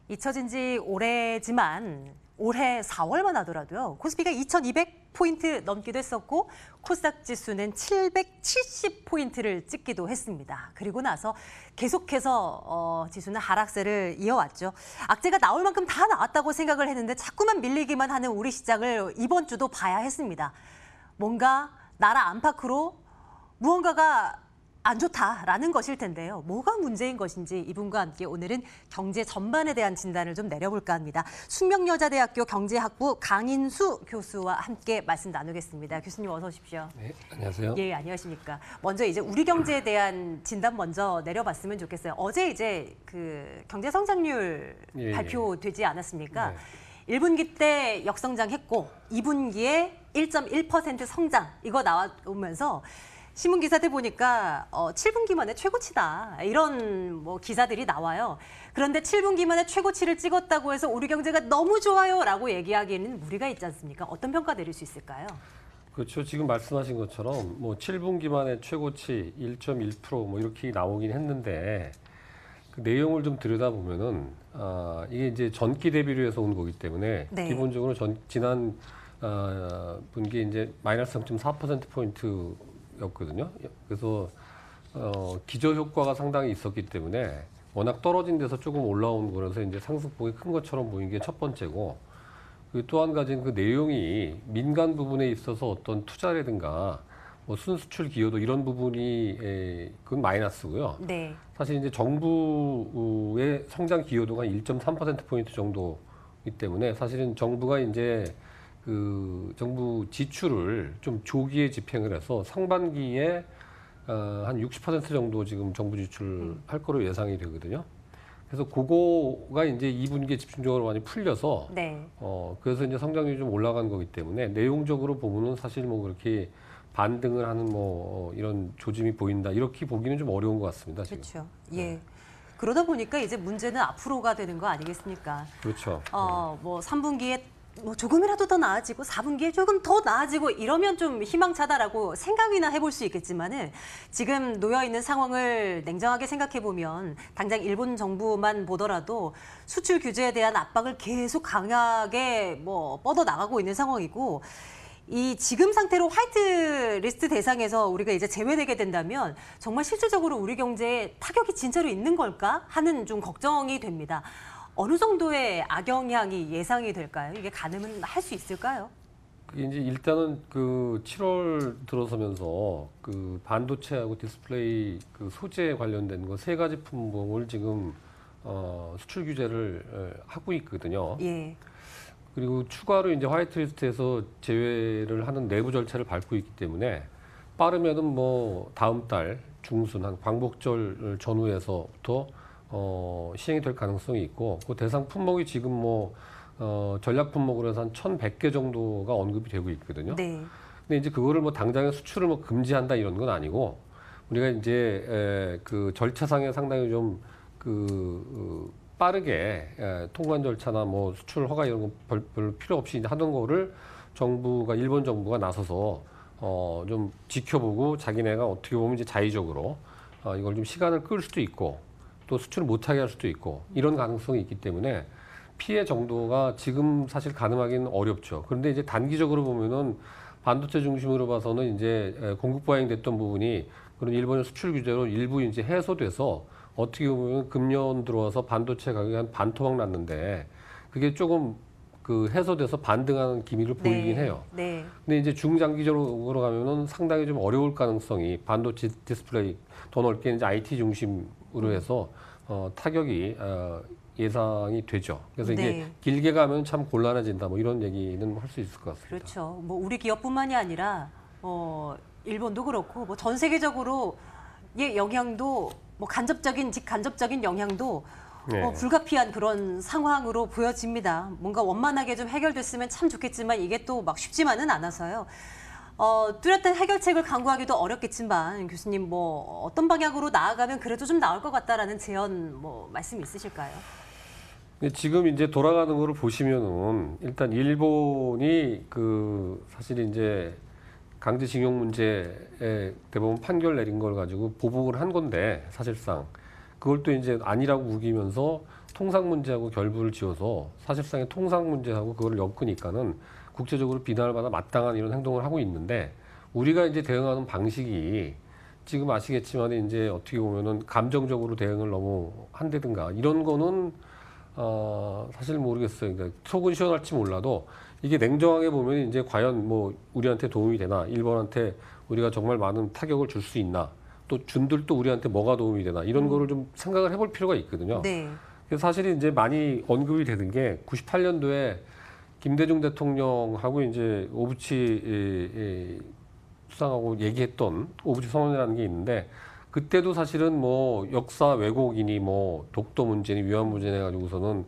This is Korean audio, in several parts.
잊혀진 지 오래지만 올해 4월만 하더라도요. 코스피가 2200포인트 넘기도 했었고 코스닥 지수는 770포인트를 찍기도 했습니다. 그리고 나서 계속해서 지수는 하락세를 이어왔죠. 악재가 나올 만큼 다 나왔다고 생각을 했는데 자꾸만 밀리기만 하는 우리 시장을 이번 주도 봐야 했습니다. 뭔가 나라 안팎으로 무언가가 안 좋다라는 것일 텐데요. 뭐가 문제인 것인지 이분과 함께 오늘은 경제 전반에 대한 진단을 좀 내려볼까 합니다. 숙명여자대학교 경제학부 강인수 교수와 함께 말씀 나누겠습니다. 교수님 어서 오십시오. 네, 안녕하세요. 예, 안녕하십니까. 먼저 이제 우리 경제에 대한 진단 먼저 내려봤으면 좋겠어요. 어제 이제 그 경제 성장률 발표되지 않았습니까? 네. 1분기 때 역성장했고 2분기에 1.1% 성장 이거 나오면서 신문 기사들 보니까 7분기 만에 최고치다 이런 뭐 기사들이 나와요. 그런데 7분기 만에 최고치를 찍었다고 해서 우리 경제가 너무 좋아요라고 얘기하기에는 무리가 있지 않습니까? 어떤 평가 내릴 수 있을까요? 그렇죠. 지금 말씀하신 것처럼 뭐 7분기 만에 최고치 1.1%뭐 이렇게 나오긴 했는데 그 내용을 좀 들여다보면은 이게 이제 전기 대비로 해서 온 거기 때문에 네. 기본적으로 지난 분기에 이제 마이너스 0.4% 였거든요. 그래서 기저 효과가 상당히 있었기 때문에 워낙 떨어진 데서 조금 올라온 거라서 이제 상승폭이 큰 것처럼 보인 게 첫 번째고, 또 한 가지는 그 내용이 민간 부분에 있어서 어떤 투자라든가 뭐 순수출 기여도 이런 부분이 그건 마이너스고요. 네. 사실 이제 정부의 성장 기여도가 1.3% 정도이기 때문에 사실은 정부가 이제 그 정부 지출을 좀 조기에 집행을 해서 상반기에 한 60% 정도 지금 정부 지출할 거로 예상이 되거든요. 그래서 그거가 이제 2분기에 집중적으로 많이 풀려서 네. 그래서 이제 성장률이 좀 올라간 거기 때문에 내용적으로 보면은 사실 뭐 그렇게 반등을 하는 뭐 이런 조짐이 보인다 이렇게 보기는 좀 어려운 것 같습니다. 지금. 그렇죠. 예. 그러다 보니까 이제 문제는 앞으로가 되는 거 아니겠습니까? 그렇죠. 뭐 3분기에 뭐 조금이라도 더 나아지고 4분기에 조금 더 나아지고 이러면 좀 희망차다라고 생각이나 해볼 수 있겠지만은 지금 놓여있는 상황을 냉정하게 생각해 보면 당장 일본 정부만 보더라도 수출 규제에 대한 압박을 계속 강하게 뭐 뻗어 나가고 있는 상황이고 이 지금 상태로 화이트 리스트 대상에서 우리가 이제 제외되게 된다면 정말 실질적으로 우리 경제에 타격이 진짜로 있는 걸까 하는 좀 걱정이 됩니다. 어느 정도의 악영향이 예상이 될까요? 이게 가늠은 할 수 있을까요? 이제 일단은 그 7월 들어서면서 그 반도체하고 디스플레이 그 소재 관련된 거 세 가지 품목을 지금 수출 규제를 하고 있거든요. 예. 그리고 추가로 이제 화이트리스트에서 제외를 하는 내부 절차를 밟고 있기 때문에 빠르면은 뭐 다음 달 중순 한 광복절 전후에서부터 시행이 될 가능성이 있고, 그 대상 품목이 지금 뭐 전략 품목으로 해서 한 1,100개 정도가 언급이 되고 있거든요. 네. 근데 이제 그거를 뭐 당장에 수출을 뭐 금지한다 이런 건 아니고, 우리가 이제 그 절차상에 상당히 좀 빠르게 통관 절차나 뭐 수출 허가 이런 거 별로 필요 없이 하던 거를 정부가 일본 정부가 나서서 좀 지켜보고 자기네가 어떻게 보면 이제 자의적으로 이걸 좀 시간을 끌 수도 있고 또 수출을 못하게 할 수도 있고 이런 가능성이 있기 때문에 피해 정도가 지금 사실 가늠하기는 어렵죠. 그런데 이제 단기적으로 보면은 반도체 중심으로 봐서는 이제 공급 과잉됐던 부분이 그런 일본의 수출 규제로 일부 이제 해소돼서 어떻게 보면 금년 들어와서 반도체 가격이 한 반토막 났는데 그게 조금 그 해소돼서 반등하는 기미를 보이긴 네. 해요. 네. 근데 이제 중장기적으로 가면은 상당히 좀 어려울 가능성이 반도체 디스플레이 더 넓게 이제 IT 중심으로 해서 타격이 예상이 되죠. 그래서 네. 이게 길게 가면 참 곤란해진다. 뭐 이런 얘기는 할 수 있을 것 같습니다. 그렇죠. 뭐 우리 기업뿐만이 아니라 일본도 그렇고 뭐 전 세계적으로 의 영향도 뭐 간접적인 직간접적인 영향도 네. 불가피한 그런 상황으로 보여집니다. 뭔가 원만하게 좀 해결됐으면 참 좋겠지만 이게 또 막 쉽지만은 않아서요. 뚜렷한 해결책을 강구하기도 어렵겠지만 교수님 뭐 어떤 방향으로 나아가면 그래도 좀 나을 것 같다라는 제언 뭐 말씀 있으실까요? 지금 이제 돌아가는 거를 보시면은 일단 일본이 그 사실 이제 강제징용 문제에 대법원 판결 내린 걸 가지고 보복을 한 건데 사실상 그걸 또 이제 아니라고 우기면서 통상 문제하고 결부를 지어서 사실상의 통상 문제하고 그걸 엮으니까는 국제적으로 비난을 받아 마땅한 이런 행동을 하고 있는데 우리가 이제 대응하는 방식이 지금 아시겠지만 이제 어떻게 보면은 감정적으로 대응을 너무 한다든가 이런 거는 사실 모르겠어요. 그러니까 속은 시원할지 몰라도 이게 냉정하게 보면 이제 과연 뭐 우리한테 도움이 되나, 일본한테 우리가 정말 많은 타격을 줄 수 있나, 또 준들도 우리한테 뭐가 도움이 되나 이런 거를 좀 생각을 해볼 필요가 있거든요. 네. 그래서 사실 이제 많이 언급이 되는 게 98년도에 김대중 대통령하고 이제 오부치 수상하고 얘기했던 오부치 선언이라는 게 있는데 그때도 사실은 뭐 역사 왜곡이니 뭐 독도 문제니 위안 문제니 가지고서는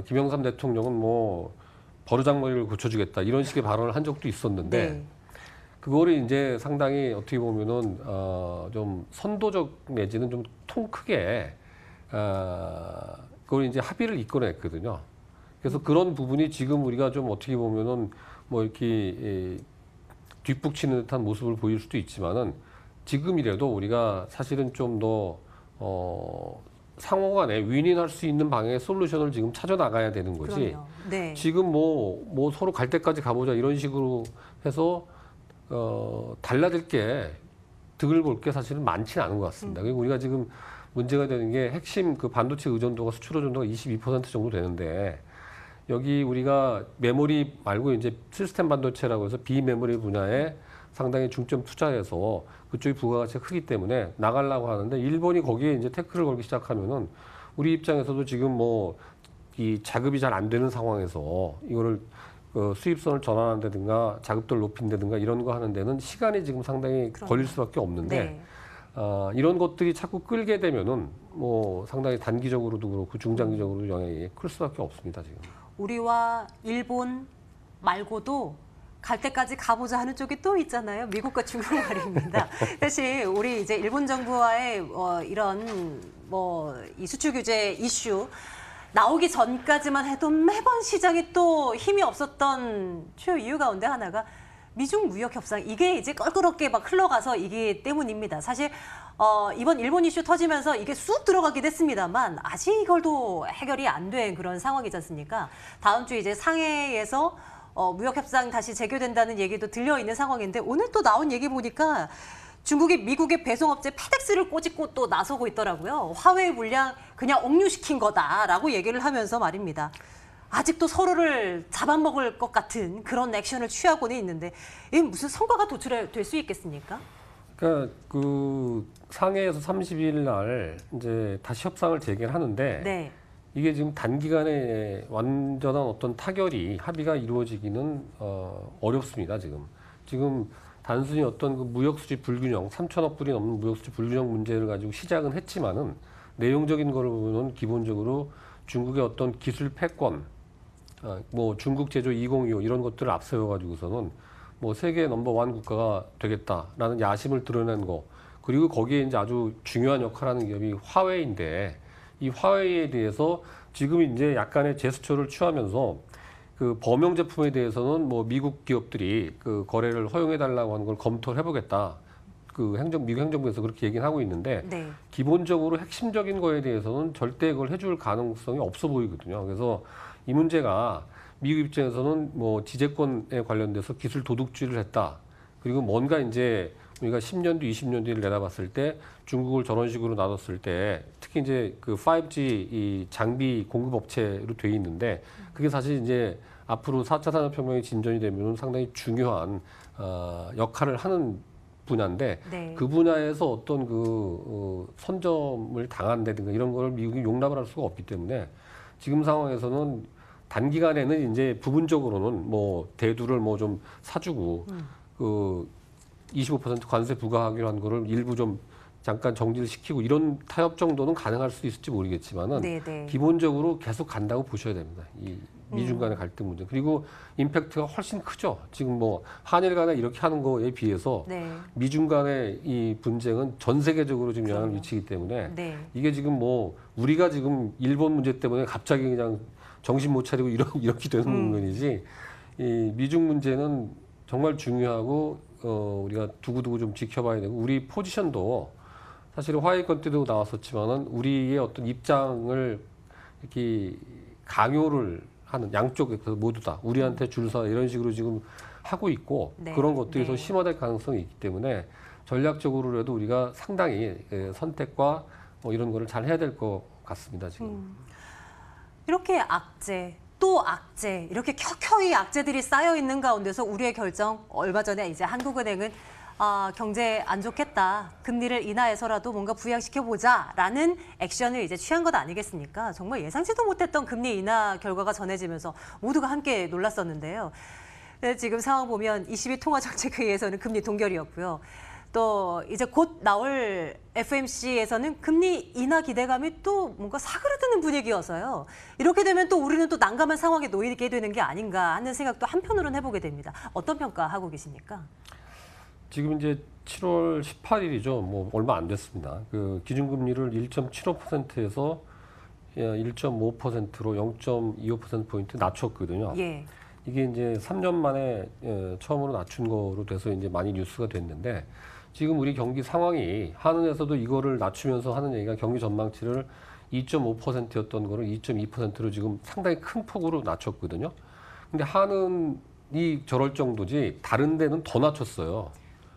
김영삼 대통령은 뭐 버르장머리를 고쳐주겠다 이런 식의 발언을 한 적도 있었는데 네. 그거를 이제 상당히 어떻게 보면은 좀 선도적 내지는 좀 통 크게 그걸 이제 합의를 이끌어냈거든요. 그래서 그런 부분이 지금 우리가 좀 어떻게 보면은 뭐 이렇게 뒷북치는 듯한 모습을 보일 수도 있지만은 지금이라도 우리가 사실은 좀 더 상호간에 윈윈할 수 있는 방향의 솔루션을 지금 찾아 나가야 되는 거지. 그럼요. 네. 지금 뭐 서로 갈 때까지 가보자 이런 식으로 해서 달라질 게 득을 볼 게 사실은 많지는 않은 것 같습니다. 그리고 우리가 지금 문제가 되는 게 핵심 그 반도체 의존도가 수출 의존도가 22% 정도 되는데 여기 우리가 메모리 말고 이제 시스템 반도체라고 해서 비메모리 분야에 상당히 중점 투자해서 그쪽이 부가가치가 크기 때문에 나가려고 하는데 일본이 거기에 이제 태클을 걸기 시작하면은 우리 입장에서도 지금 뭐 이 자급이 잘 안 되는 상황에서 이거를 수입선을 전환한다든가 자급도를 높인다든가 이런 거 하는 데는 시간이 지금 상당히 그럼요. 걸릴 수밖에 없는데 네. 이런 것들이 자꾸 끌게 되면은 뭐 상당히 단기적으로도 그렇고 중장기적으로도 영향이 클 수밖에 없습니다 지금. 우리와 일본 말고도 갈 때까지 가보자 하는 쪽이 또 있잖아요. 미국과 중국 말입니다. 사실 우리 이제 일본 정부와의 이런 뭐 이 수출 규제 이슈 나오기 전까지만 해도 매번 시장에 또 힘이 없었던 주요 이유 가운데 하나가 미중 무역 협상 이게 이제 껄끄럽게 막 흘러가서 이기 때문입니다. 사실 이번 일본 이슈 터지면서 이게 쑥 들어가긴 했습니다만 아직 이걸도 해결이 안 된 그런 상황이지 않습니까? 다음 주 이제 상해에서 무역 협상 다시 재개된다는 얘기도 들려 있는 상황인데 오늘 또 나온 얘기 보니까 중국이 미국의 배송업체 페덱스를 꼬집고 또 나서고 있더라고요. 화웨이 물량 그냥 억류시킨 거다라고 얘기를 하면서 말입니다. 아직도 서로를 잡아먹을 것 같은 그런 액션을 취하고는 있는데 이게 무슨 성과가 도출될 수 있겠습니까? 그러니까 그 상해에서 30일 날 이제 다시 협상을 재개하는데 네. 이게 지금 단기간에 완전한 어떤 타결이 합의가 이루어지기는 어렵습니다 지금. 지금 단순히 어떤 그 무역수지 불균형, 3천억 불이 넘는 무역수지 불균형 문제를 가지고 시작은 했지만은 내용적인 거를 보면은 기본적으로 중국의 어떤 기술 패권, 뭐 중국 제조 2025 이런 것들을 앞세워 가지고서는 뭐 세계 넘버원 국가가 되겠다라는 야심을 드러낸 거, 그리고 거기에 이제 아주 중요한 역할을 하는 기업이 화웨이인데 이 화웨이에 대해서 지금 이제 약간의 제스처를 취하면서 그 범용 제품에 대해서는 뭐 미국 기업들이 그 거래를 허용해 달라고 하는 걸 검토를 해보겠다. 그 미국 행정부에서 그렇게 얘기는 하고 있는데 네. 기본적으로 핵심적인 거에 대해서는 절대 그걸 해줄 가능성이 없어 보이거든요. 그래서 이 문제가 미국 입장에서는 뭐 지재권에 관련돼서 기술 도둑질을 했다. 그리고 뭔가 이제 우리가 10년 뒤, 20년 뒤를 내다봤을 때 중국을 저런 식으로 놔뒀을 때 특히 이제 그 5G 이 장비 공급 업체로 돼 있는데 그게 사실 이제 앞으로 4차 산업혁명이 진전이 되면 상당히 중요한 역할을 하는 분야인데 네. 그 분야에서 어떤 그 선점을 당한다든가 이런 걸 미국이 용납을 할 수가 없기 때문에 지금 상황에서는 단기간에는 이제 부분적으로는 뭐 대두를 뭐 좀 사주고 그 25% 관세 부과하기로 한 거를 일부 좀 잠깐 정지를 시키고 이런 타협 정도는 가능할 수 있을지 모르겠지만은 네. 기본적으로 계속 간다고 보셔야 됩니다. 이 미중 간의 갈등 문제. 그리고 임팩트가 훨씬 크죠. 지금 뭐 한일 간에 이렇게 하는 거에 비해서 네. 미중 간의 이 분쟁은 전 세계적으로 지금 영향을 그럼요. 미치기 때문에 네. 이게 지금 뭐 우리가 지금 일본 문제 때문에 갑자기 그냥 정신 못 차리고 이렇게 되는 문제이지 이 미중 문제는 정말 중요하고 우리가 두고두고 좀 지켜봐야 되고 우리 포지션도 사실은 화해권 때도 나왔었지만은 우리의 어떤 입장을 이렇게 강요를 하는 양쪽에서 모두 다 우리한테 줄 서 이런 식으로 지금 하고 있고 네. 그런 것들이 네. 더 심화될 가능성이 있기 때문에 전략적으로라도 우리가 상당히 선택과 뭐 이런 거를 잘 해야 될 것 같습니다. 지금. 이렇게 악재, 또 악재, 이렇게 켜켜이 악재들이 쌓여 있는 가운데서 우리의 결정, 얼마 전에 이제 한국은행은 경제 안 좋겠다, 금리를 인하해서라도 뭔가 부양시켜보자라는 액션을 이제 취한 것 아니겠습니까? 정말 예상치도 못했던 금리 인하 결과가 전해지면서 모두가 함께 놀랐었는데요. 지금 상황 보면 22통화정책회의에서는 금리 동결이었고요. 또 이제 곧 나올 FMC에서는 금리 인하 기대감이 또 뭔가 사그라드는 분위기여서요. 이렇게 되면 또 우리는 또 난감한 상황에 놓이게 되는 게 아닌가 하는 생각도 한편으로는 해보게 됩니다. 어떤 평가하고 계십니까? 지금 이제 7월 18일이죠. 뭐 얼마 안 됐습니다. 그 기준금리를 1.75%에서 1.5%로 0.25%포인트 낮췄거든요. 예. 이게 이제 3년 만에 처음으로 낮춘 거로 돼서 이제 많이 뉴스가 됐는데 지금 우리 경기 상황이 한은에서도 이거를 낮추면서 하는 얘기가 경기 전망치를 2.5%였던 거를 2.2%로 지금 상당히 큰 폭으로 낮췄거든요. 근데 한은이 저럴 정도지 다른 데는 더 낮췄어요.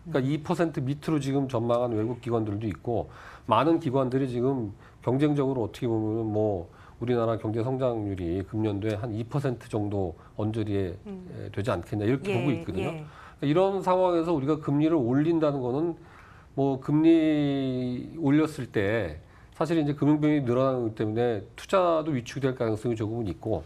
그러니까 2% 밑으로 지금 전망한 외국 기관들도 있고 많은 기관들이 지금 경쟁적으로 어떻게 보면 뭐 우리나라 경제 성장률이 금년도에 한 2% 정도 언저리에 되지 않겠냐 이렇게 보고 있거든요. 예. 이런 상황에서 우리가 금리를 올린다는 거는 뭐 금리 올렸을 때 사실 이제 금융비용이 늘어나기 때문에 투자도 위축이 될 가능성이 조금은 있고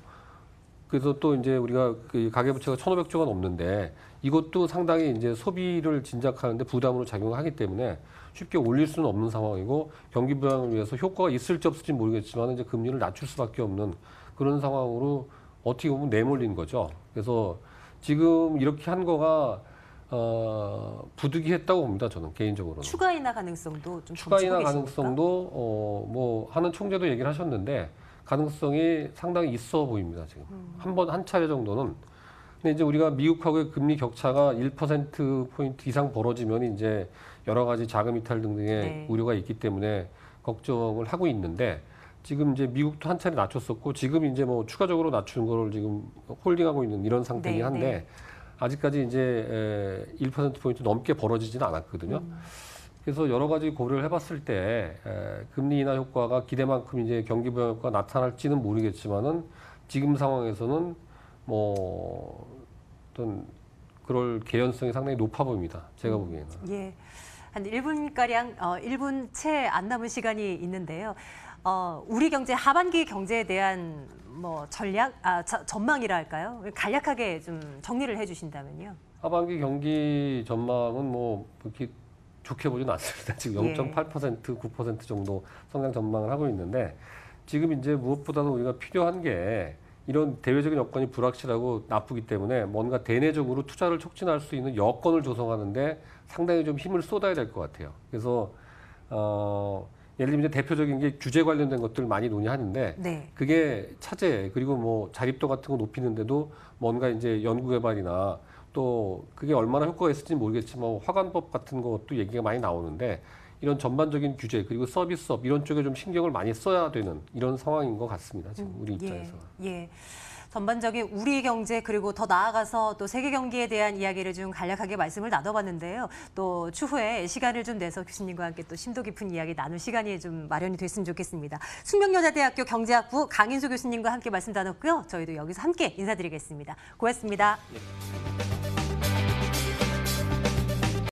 그래서 또 이제 우리가 그 가계부채가 1,500조가 넘는데 이것도 상당히 이제 소비를 진작하는데 부담으로 작용하기 때문에 쉽게 올릴 수는 없는 상황이고 경기 부양을 위해서 효과가 있을지 없을지 모르겠지만 이제 금리를 낮출 수밖에 없는 그런 상황으로 어떻게 보면 내몰린 거죠. 그래서 지금 이렇게 한 거가 부득이했다고 봅니다. 저는 개인적으로는. 추가 인하 가능성도 좀 추가 인하 점치고 계십니까? 가능성도 뭐 하는 총재도 얘기를 하셨는데 가능성이 상당히 있어 보입니다. 지금 한 차례 정도는. 근데 이제 우리가 미국하고의 금리 격차가 1%포인트 이상 벌어지면 이제 여러 가지 자금 이탈 등등의 네. 우려가 있기 때문에 걱정을 하고 있는데 지금 이제 미국도 한 차례 낮췄었고 지금 이제 뭐 추가적으로 낮추는 거를 지금 홀딩하고 있는 이런 상태이긴 네, 한데 네. 아직까지 이제 1%포인트 넘게 벌어지지는 않았거든요. 그래서 여러 가지 고려를 해봤을 때 금리 인하 효과가 기대만큼 이제 경기 부양 효과가 나타날지는 모르겠지만은 지금 상황에서는 뭐 어떤 그럴 개연성이 상당히 높아 보입니다. 제가 보기에는. 예. 한 1분가량, 1분 채 안 남은 시간이 있는데요. 우리 경제, 하반기 경제에 대한 뭐 전략, 전망이라 할까요? 간략하게 좀 정리를 해 주신다면요. 하반기 경기 전망은 뭐 그렇게 좋게 보지는 않습니다. 지금 예. 0.8%, 9% 정도 성장 전망을 하고 있는데 지금 이제 무엇보다도 우리가 필요한 게 이런 대외적인 여건이 불확실하고 나쁘기 때문에 뭔가 대내적으로 투자를 촉진할 수 있는 여건을 조성하는데 상당히 좀 힘을 쏟아야 될 것 같아요. 그래서 예를 들면 이제 대표적인 게 규제 관련된 것들 많이 논의하는데 네. 그게 차제 그리고 뭐 자립도 같은 거 높이는데도 뭔가 이제 연구개발이나 또 그게 얼마나 효과가 있을지 모르겠지만 화관법 같은 것도 얘기가 많이 나오는데 이런 전반적인 규제 그리고 서비스업 이런 쪽에 좀 신경을 많이 써야 되는 이런 상황인 것 같습니다. 지금 우리 입장에서. 예. 전반적인 우리 경제 그리고 더 나아가서 또 세계 경기에 대한 이야기를 좀 간략하게 말씀을 나눠봤는데요. 또 추후에 시간을 좀 내서 교수님과 함께 또 심도 깊은 이야기 나눌 시간이 좀 마련이 됐으면 좋겠습니다. 숙명여자대학교 경제학부 강인수 교수님과 함께 말씀 나눴고요. 저희도 여기서 함께 인사드리겠습니다. 고맙습니다. 예.